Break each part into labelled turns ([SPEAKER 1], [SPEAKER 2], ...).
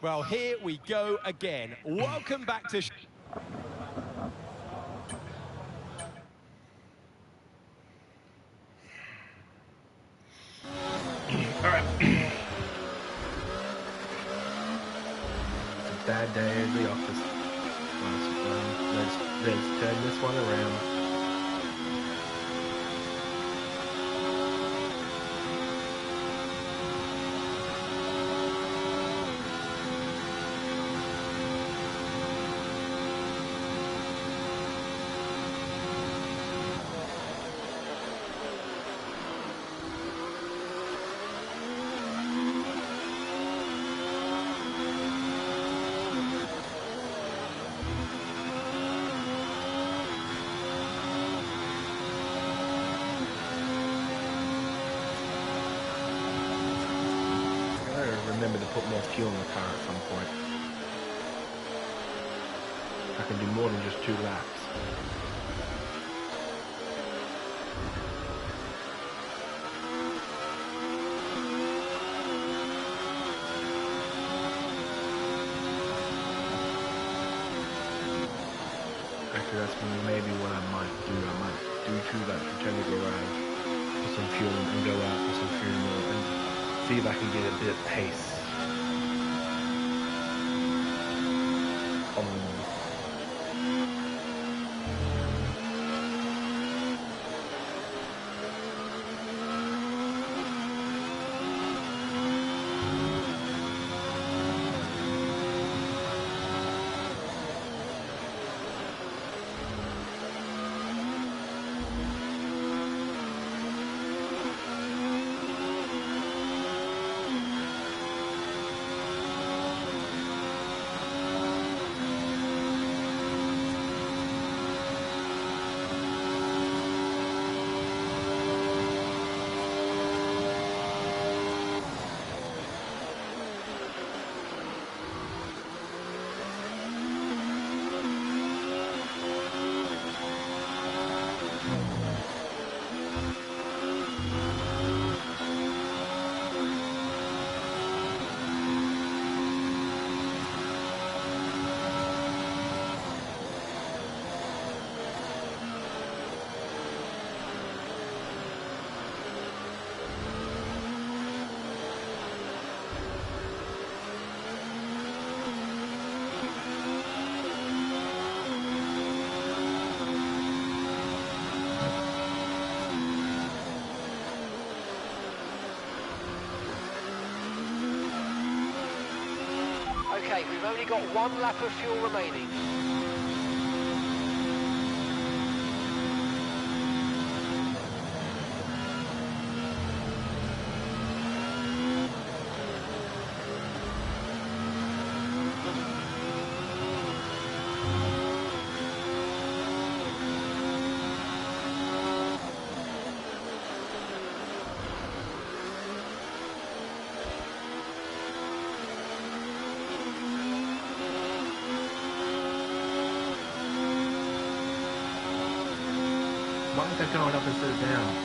[SPEAKER 1] Well, here we go again. Welcome back to...
[SPEAKER 2] All right. It's a bad day at the office. Let's turn this one around. Remember to put more fuel in the car at some point. I can do more than just 2 laps. Actually, that's maybe what I might do. I might do 2 laps, return to the garage, put some fuel in, and go out for some fuel and see if I can get a bit of pace.
[SPEAKER 3] Okay, we've only got 1 lap of fuel remaining.
[SPEAKER 2] Why is that going up instead of down?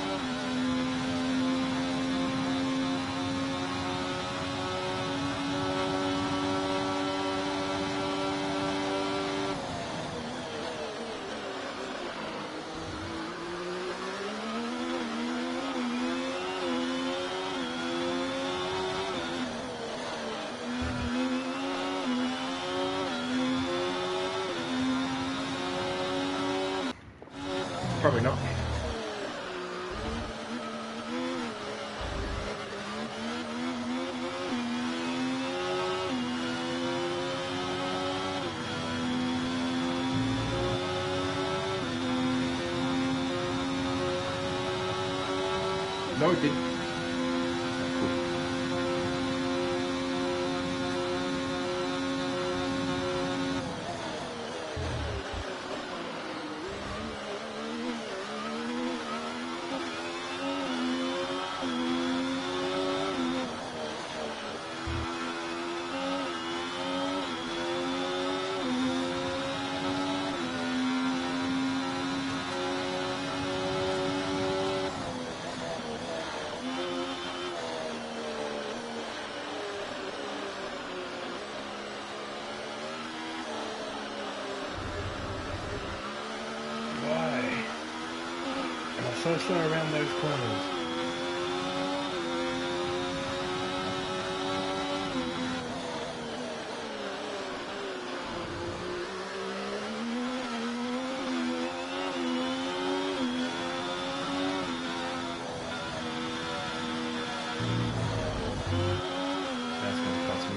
[SPEAKER 2] Probably not. No, it didn't. so slow around those corners. That's going to cost me.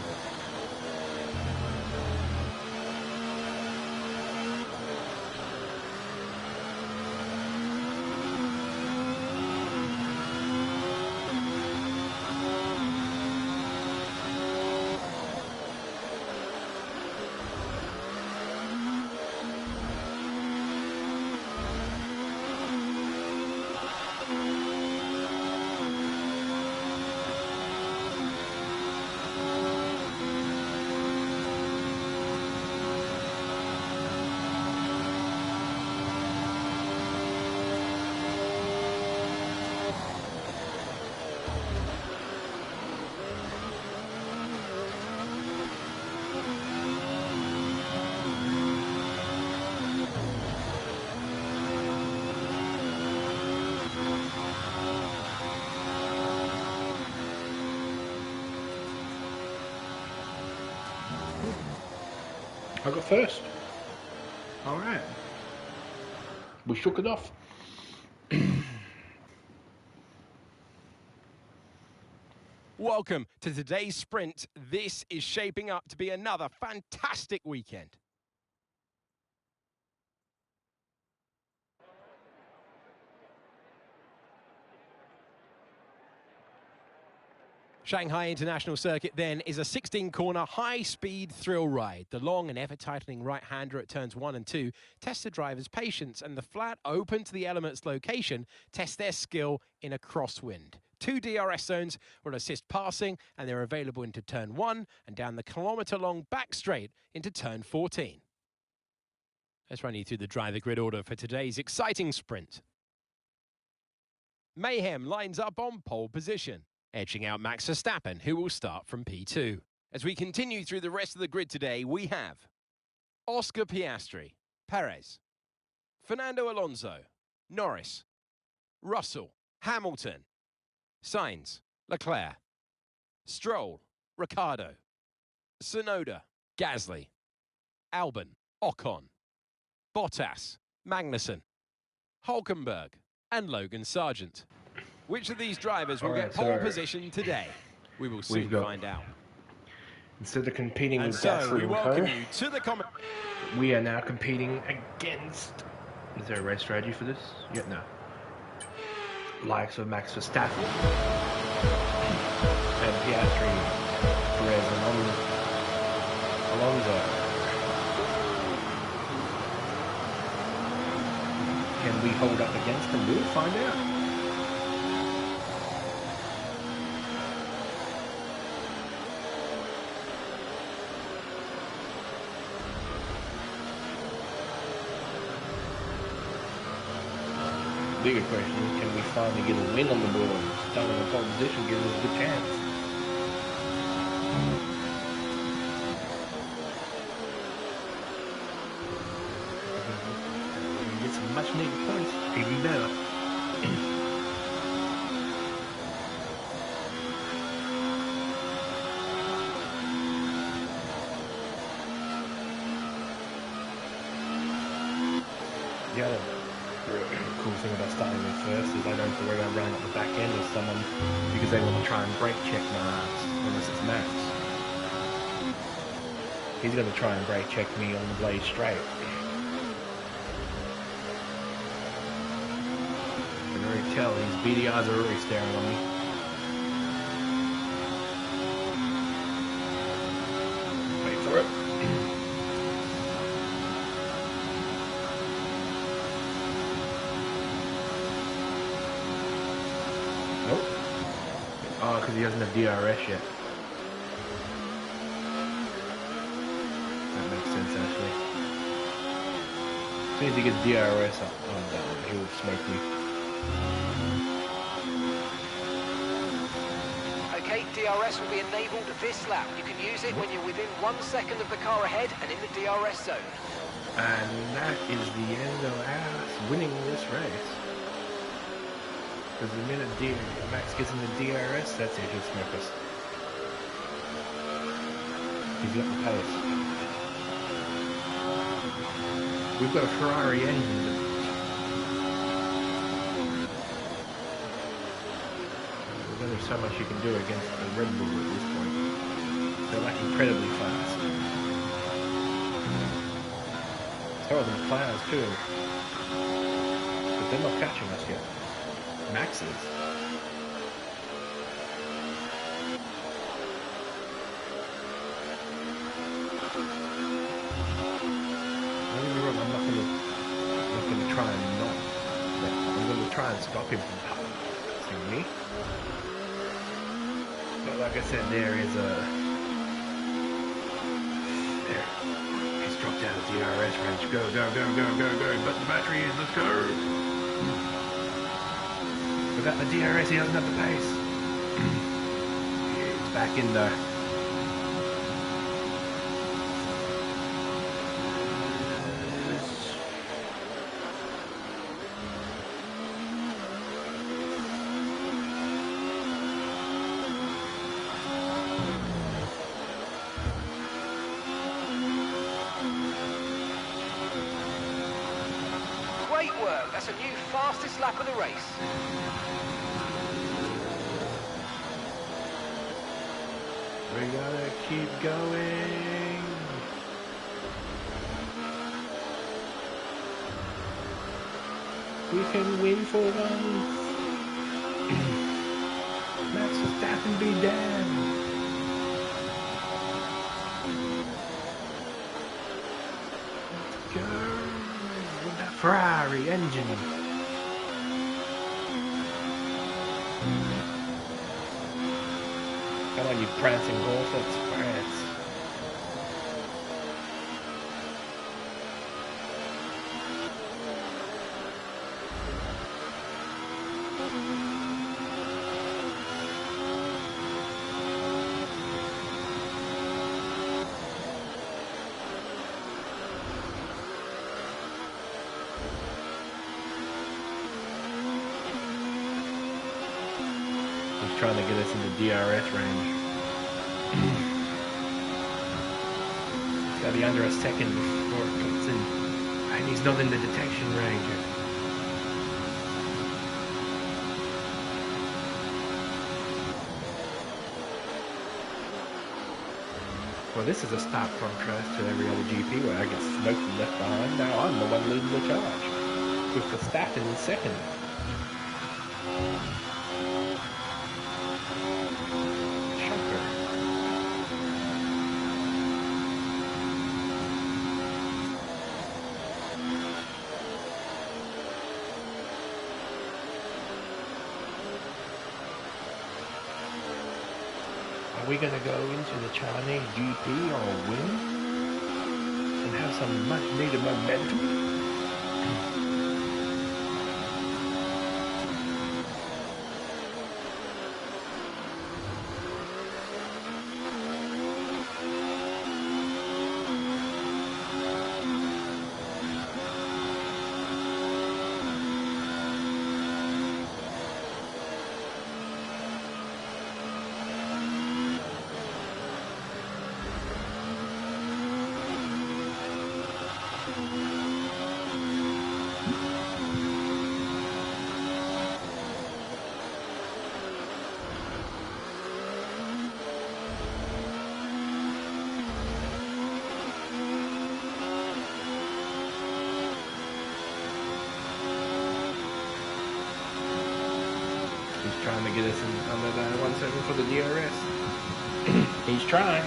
[SPEAKER 2] I got first. All right. We shook it off.
[SPEAKER 1] Welcome to today's sprint. This is shaping up to be another fantastic weekend. Shanghai International Circuit then is a 16-corner high-speed thrill ride. The long and ever-tightening right-hander at turns 1 and 2 tests the driver's patience, and the flat open to the elements location tests their skill in a crosswind. 2 DRS zones will assist passing, and they're available into turn 1 and down the kilometre-long back straight into turn 14. Let's run you through the driver grid order for today's exciting sprint. Mayhem lines up on pole position, edging out Max Verstappen, who will start from P2. As we continue through the rest of the grid today, we have Oscar Piastri, Perez, Fernando Alonso, Norris, Russell, Hamilton, Sainz, Leclerc, Stroll, Ricciardo, Tsunoda, Gasly, Albon, Ocon, Bottas, Magnussen, Hülkenberg, and Logan Sargent. Which of these drivers will get pole position today? We will soon find out.
[SPEAKER 2] Instead of competing
[SPEAKER 1] And
[SPEAKER 2] with
[SPEAKER 1] so
[SPEAKER 2] Gasly
[SPEAKER 1] we
[SPEAKER 2] and
[SPEAKER 1] welcome
[SPEAKER 2] Co,
[SPEAKER 1] you to the comment.
[SPEAKER 2] we are now competing against. Is there a race strategy for this? Yet no. Likes of Max Verstappen and Piastri, Perez, and Alonso. Can we hold up against them? We'll find out. Bigger question is, can we finally get a win on the board? Starting in the pole position gives us a good chance. Get some much needed points. Even better. Yeah. The cool thing about starting with first is I don't have to worry about running up the back end of someone because they want to try and brake check my ass, unless it's Max. He's going to try and brake check me on the blade straight. I can already tell his beady eyes are already staring on me. Wait for it. Nope. Oh, because he doesn't have DRS yet. That makes sense, actually. As soon as he gets DRS, I'm done. He'll smoke me.
[SPEAKER 3] Okay, DRS will be enabled this lap. You can use it when you're within 1 second of the car ahead and in the DRS zone.
[SPEAKER 2] And that is the end of us winning this race. Because the minute Max gets in the DRS, that's it, he'll smoke us. He's got the pace. We've got a Ferrari engine. There's only so much you can do against the Red Bull at this point. They're like incredibly fast. So are the McLarens too. But they're not catching us yet. Max is. Try and stop him from passing me. But like I said, there. He's dropped out of DRS range. Go. But the battery is, let's go. Without the DRS, he doesn't have the pace. He's back in there.
[SPEAKER 3] Great work. That's a new fastest lap of the race.
[SPEAKER 2] We gotta keep going. We can win for once. Max Verstappen be damned. Let's go with that Ferrari engine. Come on, you prancing horse, let's prance. He's trying to get us into DRS range. It's got to be under a second before it cuts in. And he's not in the detection range. Well, this is a stark contrast to every other GP where I get smoked and left behind. Now I'm the one leading the charge, with Verstappen in second. Shocker. Are we going to go into the Chinese GP or win and have some much needed momentum? He's trying to get us in under that 1.7 for the DRS. He's trying.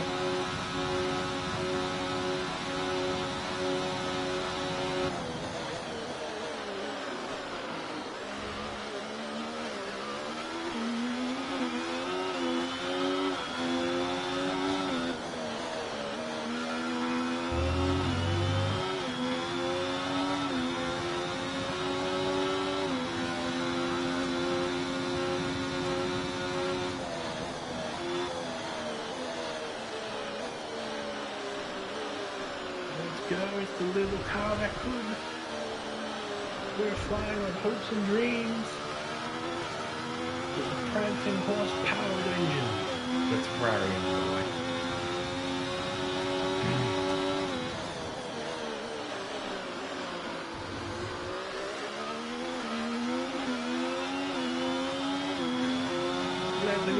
[SPEAKER 2] Go, it's the little car that could. We're flying on hopes and dreams. prancing horse-powered engine. That's Ferrari engine, by the way. Let's go!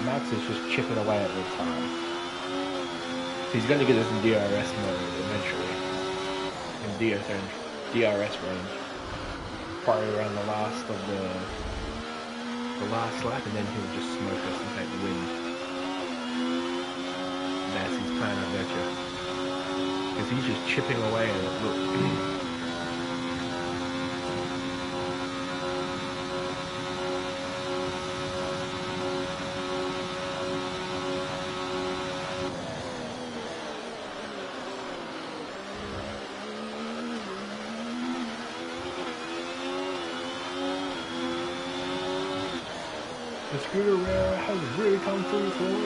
[SPEAKER 2] Max is just chipping away at the time. So he's going to get us in DRS mode eventually. In DRS range. Probably around the last of the last lap, and then he'll just smoke us and take the win. That's his plan, I bet you. Because he's just chipping away at it. Look. The Cinderella has really come through for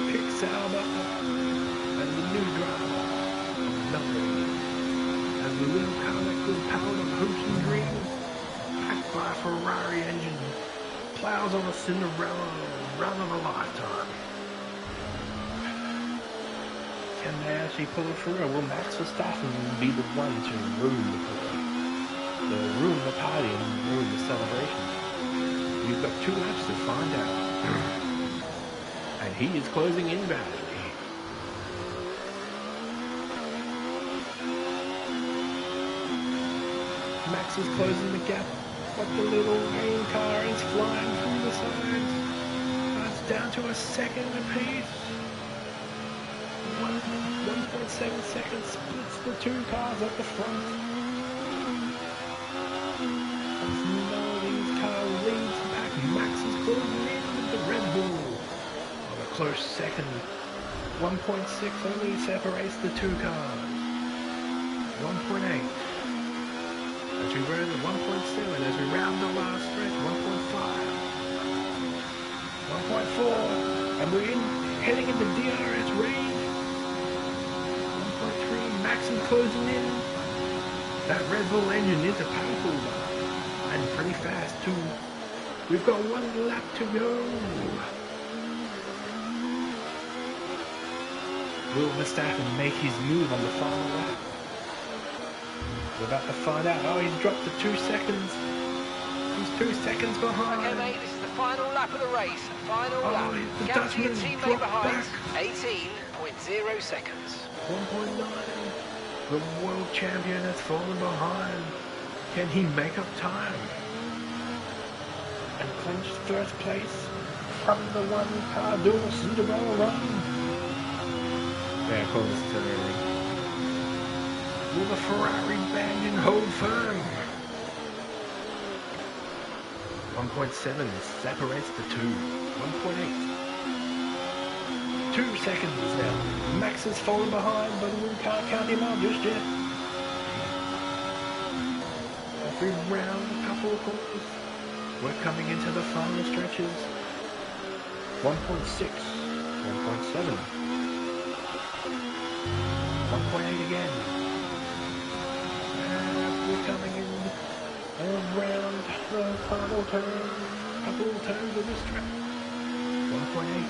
[SPEAKER 2] Pick Sauber and the new driver of Melbourne. As the little collective power of hopes and dreams, backed by a Ferrari engine, plows on a Cinderella run of a lifetime. Can they actually pull it through, or will Max Verstappen be the one to ruin the party and ruin the celebration? You've got 2 laps to find out. And he is closing in badly. Max is closing the gap, but the little rain car is flying through the sides. That's down to a second apiece. 1.7 seconds splits the 2 cars at the front. Max is closing in with the Red Bull. On a close second. 1.6 only separates the 2 cars. 1.8. As we round the 1.7, as we round the last stretch, 1.5. 1.4. And we're heading into DRS range. 1.3. Max is closing in. That Red Bull engine is a powerful one. And pretty fast too. We've got 1 lap to go. Will Verstappen make his move on the final lap? We're about to find out. Oh, he's dropped to 2 seconds. He's 2 seconds behind.
[SPEAKER 3] Okay, mate, this is the final lap of the race. Final lap.
[SPEAKER 2] The
[SPEAKER 3] Gap to your
[SPEAKER 2] Dutchman's
[SPEAKER 3] teammate
[SPEAKER 2] dropped
[SPEAKER 3] behind.
[SPEAKER 2] back.
[SPEAKER 3] 18.0 seconds.
[SPEAKER 2] 1.9. The world champion has fallen behind. Can he make up time? And clinch first place from the 1 car doing a Cinderella run. Yeah, I call this too early. Will the Ferrari banding hold firm? 1.7 separates the 2. 1.8. 2 seconds now. Max has fallen behind, but we can't count him out just yet. Every round, a couple of corners. We're coming into the final stretches. 1.6, 1.7, 1.8 again. And we're coming in around the final turn. Couple of turns of this track. 1.8.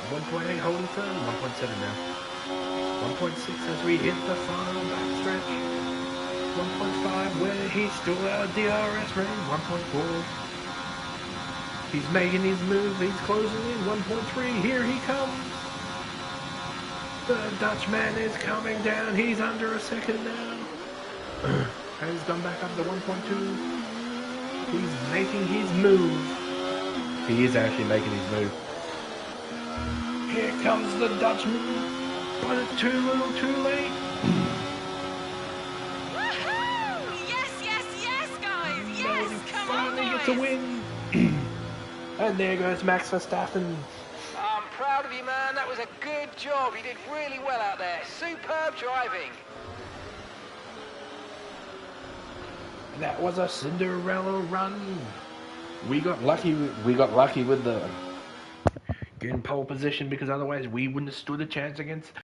[SPEAKER 2] 1.8 holding firm. 1.7 now. 1.6 as we hit the final backstretch. 1.5 where he's still out of DRS range. 1.4. He's making his move. He's closing in. 1.3. Here he comes. The Dutchman is coming down. He's under a second now. He's gone back up to 1.2. He's making his move. He is actually making his move. Here comes the Dutchman. But it's too little, too late. To win. And there goes Max Verstappen.
[SPEAKER 3] I'm proud of you, man. That was a good job. You did really well out there. Superb driving.
[SPEAKER 2] That was a Cinderella run. We got lucky with the get in pole position because otherwise we wouldn't have stood a chance against